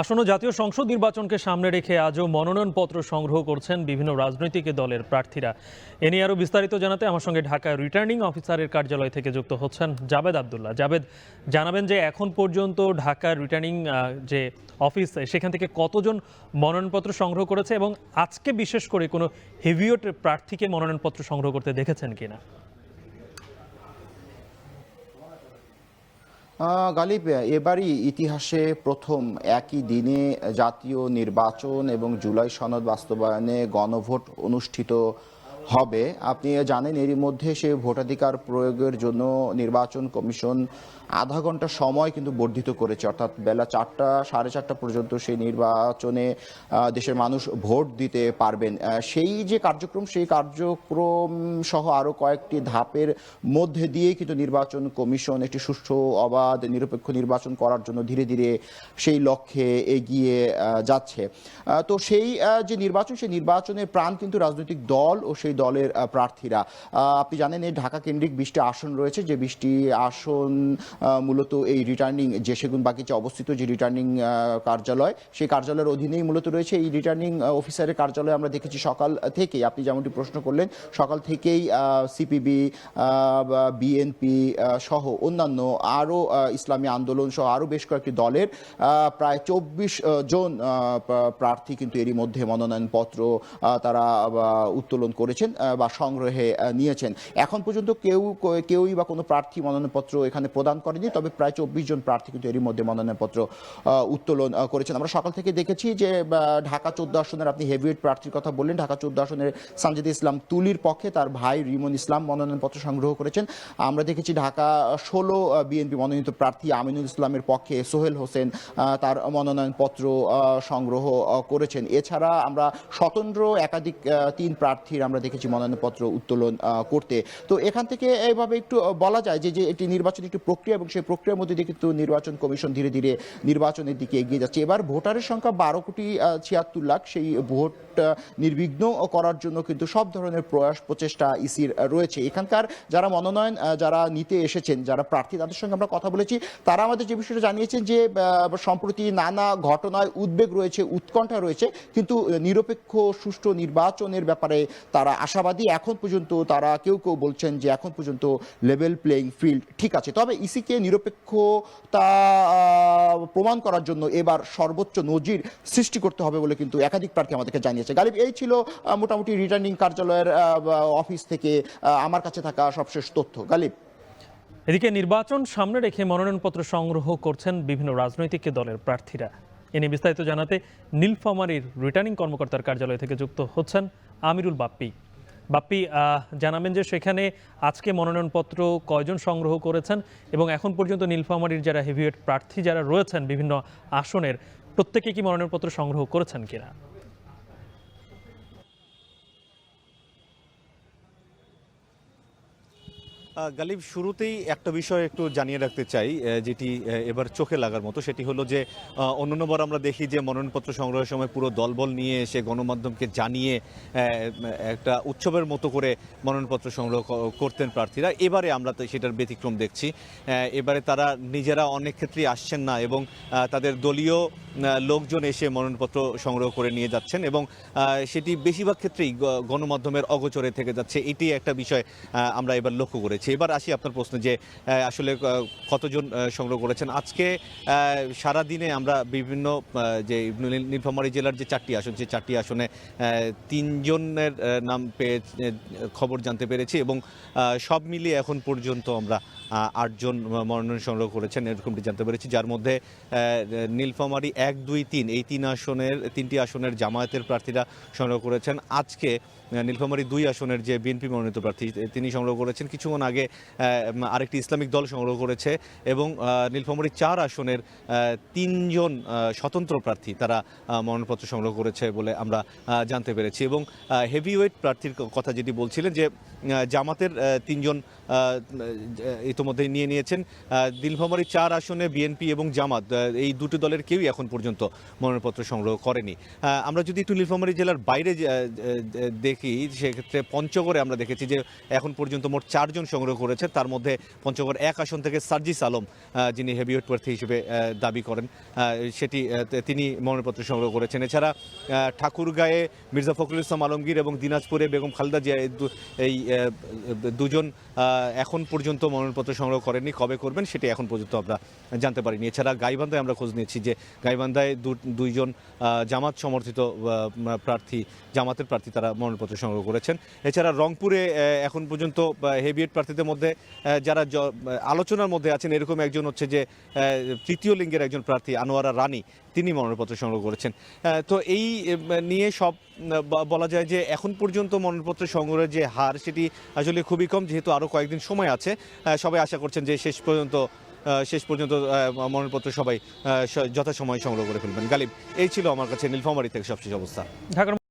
আসন্ন জাতীয় সংসদ নির্বাচনকে সামনে রেখে আজও মনোনয়নপত্র সংগ্রহ করছেন বিভিন্ন রাজনৈতিক দলের প্রার্থীরা। এ নিয়ে আরও বিস্তারিত জানাতে আমার সঙ্গে ঢাকা রিটার্নিং অফিসারের কার্যালয় থেকে যুক্ত হচ্ছেন জাবেদ আবদুল্লাহ। জাবেদ, জানাবেন যে এখন পর্যন্ত ঢাকা রিটার্নিং যে অফিস সেখান থেকে কতজন মনোনয়নপত্র সংগ্রহ করেছে এবং আজকে বিশেষ করে কোনো হেভিওয়েট প্রার্থীকে মনোনয়নপত্র সংগ্রহ করতে দেখেছেন কিনা? গালিব, এবারই ইতিহাসে প্রথম একই দিনে জাতীয় নির্বাচন এবং জুলাই সনদ বাস্তবায়নে গণভোট অনুষ্ঠিত হবে। আপনি জানেন এরই মধ্যে সে ভোটাধিকার প্রয়োগের জন্য নির্বাচন কমিশন আধা ঘন্টা সময় কিন্তু বর্ধিত করেছে, অর্থাৎ বেলা 4টা 4:30 পর্যন্ত সেই নির্বাচনে দেশের মানুষ ভোট দিতে পারবেন। সেই যে কার্যক্রম, সেই কার্যক্রম সহ আরও কয়েকটি ধাপের মধ্যে দিয়ে কিন্তু নির্বাচন কমিশন একটি সুষ্ঠু অবাধ নিরপেক্ষ নির্বাচন করার জন্য ধীরে ধীরে সেই লক্ষ্যে এগিয়ে যাচ্ছে। তো সেই যে নির্বাচন, সেই নির্বাচনের প্রাণ কিন্তু রাজনৈতিক দল ও সেই দলের প্রার্থীরা। আপনি জানেন এই ঢাকা কেন্দ্রিক 20টি আসন রয়েছে, যে 20টি আসন মূলত এই রিটার্নিং যে সেগুনবাগিচে অবস্থিত যে রিটার্নিং কার্যালয়, সেই কার্যালয়ের অধীনেই মূলত রয়েছে। এই রিটার্নিং অফিসারের কার্যালয়ে আমরা দেখেছি সকাল থেকেই, আপনি যেমনটি প্রশ্ন করলেন, সকাল থেকেই সিপিবি, বিএনপি সহ অন্যান্য আরও ইসলামী আন্দোলন সহ আরও বেশ কয়েকটি দলের প্রায় 24 জন প্রার্থী কিন্তু এরই মধ্যে মনোনয়নপত্র তারা উত্তোলন করেছেন বা সংগ্রহে নিয়েছেন। এখন পর্যন্ত কেউই বা কোনো প্রার্থী মনোনয়নপত্র এখানে প্রদান করেনি, তবে প্রায় 24 জন প্রার্থী কিন্তু এরই মধ্যে মনোনয়নপত্র উত্তোলন করেছেন। আমরা সকাল থেকে দেখেছি যে ঢাকা 14 আসনের, আপনি হেভিওয়েট প্রার্থীর কথা বললেন, ঢাকা 14 আসনের সানজিদা ইসলাম তুলির পক্ষে তার ভাই রিমন ইসলাম মনোনয়নপত্র সংগ্রহ করেছেন। আমরা দেখেছি ঢাকা 16 বিএনপি মনোনীত প্রার্থী আমিনুল ইসলামের পক্ষে সোহেল হোসেন তার মনোনয়নপত্র সংগ্রহ করেছেন। এছাড়া আমরা স্বতন্ত্র একাধিক 3 প্রার্থীর আমরা দেখেছি মনোনয়নপত্র উত্তোলন করতে। তো এখান থেকে এইভাবে একটু বলা যায় যে এটি নির্বাচন একটি প্রক্রিয়া, এবং সেই প্রক্রিয়ার মধ্যে দিয়ে কিন্তু নির্বাচন কমিশন ধীরে ধীরে নির্বাচনের দিকে এগিয়ে যাচ্ছে। এবার ভোটারের সংখ্যা 12,76,00,000। সেই ভোট নির্বিঘ্ন করার জন্য কিন্তু সব ধরনের প্রচেষ্টা ইসির রয়েছে। এখানকার যারা মনোনয়ন যারা নিতে এসেছেন, যারা প্রার্থী, তাদের সঙ্গে আমরা কথা বলেছি। তারা আমাদের যে বিষয়টা জানিয়েছেন যে সম্প্রতি নানা ঘটনায় উদ্বেগ রয়েছে, উৎকণ্ঠা রয়েছে, কিন্তু নিরপেক্ষ সুষ্ঠু নির্বাচনের ব্যাপারে তারা আশাবাদী। এখন পর্যন্ত তারা কেউ বলছেন যে এখন পর্যন্ত লেভেল প্লেইং ফিল্ড ঠিক আছে। তবে ইসিকে নিরপেক্ষতা প্রমাণ করার জন্য এবার সর্বোচ্চ নজির সৃষ্টি করতে হবে বলে কিন্তু একাধিক প্রার্থী আমাদেরকে জানিয়েছে। গালিব, এই ছিল মোটামুটি রিটার্নিং কার্যালয়ের অফিস থেকে আমার কাছে থাকা সবশেষ তথ্য। গালিব, এদিকে নির্বাচন সামনে রেখে মনোনয়নপত্র সংগ্রহ করছেন বিভিন্ন রাজনৈতিক দলের প্রার্থীরা। এ নিয়ে বিস্তারিত জানাতে নীলফামারীর রিটার্নিং কর্মকর্তার কার্যালয় থেকে যুক্ত হচ্ছেন আমিরুল বাপ্পি। বাপ্পি, জানাবেন যে সেখানে আজকে মনোনয়নপত্র কয়জন সংগ্রহ করেছেন এবং এখন পর্যন্ত নীলফামারীর যারা হেভিওয়েট প্রার্থী যারা রয়েছেন বিভিন্ন আসনের, প্রত্যেকে কি মনোনয়নপত্র সংগ্রহ করেছেন কিনা? গালিব, শুরুতেই একটা বিষয় একটু জানিয়ে রাখতে চাই, যেটি এবার চোখে লাগার মতো। সেটি হলো যে অন্যান্যবার আমরা দেখি যে মনোনয়নপত্র সংগ্রহের সময় পুরো দলবল নিয়ে এসে গণমাধ্যমকে জানিয়ে একটা উৎসবের মতো করে মনোনয়নপত্র সংগ্রহ করতেন প্রার্থীরা। এবারে আমরা তো সেটার ব্যতিক্রম দেখছি। এবারে তারা নিজেরা অনেক ক্ষেত্রেই আসছেন না এবং তাদের দলীয় লোকজন এসে মনোনয়নপত্র সংগ্রহ করে নিয়ে যাচ্ছেন, এবং সেটি বেশিরভাগ ক্ষেত্রেই গণমাধ্যমের অগোচরে থেকে যাচ্ছে। এটি একটা বিষয় আমরা এবার লক্ষ্য করেছি। এবার আসি আপনার প্রশ্নে যে আসলে কতজন সংগ্রহ করেছেন। আজকে সারা দিনে আমরা বিভিন্ন যে নীলফামারী জেলার যে 4টি আসন, সেই 4টি আসনে 3 জনের নাম পেয়ে খবর জানতে পেরেছি, এবং সব মিলিয়ে এখন পর্যন্ত আমরা 8 জন মনোনয়ন সংগ্রহ করেছেন এরকমটি জানতে পেরেছি, যার মধ্যে নীলফামারী 1, 2, 3 এই 3টি আসনের জামায়াতের প্রার্থীরা সংগ্রহ করেছেন। আজকে নীলফামারী 2 আসনের যে বিএনপি মনোনীত প্রার্থী তিনি সংগ্রহ করেছেন। কিছুক্ষণ আগে আরেকটি ইসলামিক দল সংগ্রহ করেছে, এবং নীলফামারী 4 আসনের 3 জন স্বতন্ত্র প্রার্থী তারা মনোনয়নপত্র সংগ্রহ করেছে বলে আমরা জানতে পেরেছি। এবং হেভিওয়েট প্রার্থীর কথা যেটি বলছিলেন যে জামাতের 3 জন ইতিমধ্যে নিয়ে নিয়েছেন। নীলফামারী 4 আসনে বিএনপি এবং জামাত এই দুটি দলের কেউই এখন পর্যন্ত মনোনয়নপত্র সংগ্রহ করেনি। আমরা যদি একটু নীলফামারী জেলার বাইরে থাকি সেক্ষেত্রে পঞ্চগড়ে আমরা দেখেছি যে এখন পর্যন্ত মোট 4 জন সংগ্রহ করেছে, তার মধ্যে পঞ্চগড় 1 আসন থেকে সার্জিস আলম যিনি হেভিওয়েট প্রার্থী হিসেবে দাবি করেন সেটি তিনি মনোনয়নপত্র সংগ্রহ করেছেন। এছাড়া ঠাকুরগাঁয়ে মির্জা ফখরুল ইসলাম আলমগীর এবং দিনাজপুরে বেগম খালেদা জিয়া এই দুজন এখন পর্যন্ত মনোনয়নপত্র সংগ্রহ করেননি, কবে করবেন সেটি এখন পর্যন্ত আমরা জানতে পারিনি। এছাড়া গাইবান্ধায় আমরা খোঁজ নিয়েছি যে গাইবান্ধায় দুইজন জামাত সমর্থিত প্রার্থী, জামাতের প্রার্থী তারা মনোনয়নপত্র সংগ্রহ করেছেন। এছাড়া রংপুরে এখন পর্যন্ত হেভিওয়েট প্রার্থীদের মধ্যে যারা আলোচনার মধ্যে আছেন এরকম একজন হচ্ছে যে তৃতীয় লিঙ্গের একজন প্রার্থী আনোয়ারা রানী, তিনি মনোনয়নপত্র সংগ্রহ করেছেন। তো এই নিয়ে সব বলা যায় যে এখন পর্যন্ত মনোনয়নপত্র সংগ্রহের যে হার সেটি আসলে খুবই কম, যেহেতু আরও কয়েকদিন সময় আছে। সবাই আশা করছেন যে শেষ পর্যন্ত মনোনয়নপত্র সবাই যথাসময়ে সংগ্রহ করে ফেলবেন। গালিব, এই ছিল আমার কাছে নীলফামারী থেকে সবশেষ অবস্থা। ঢাকার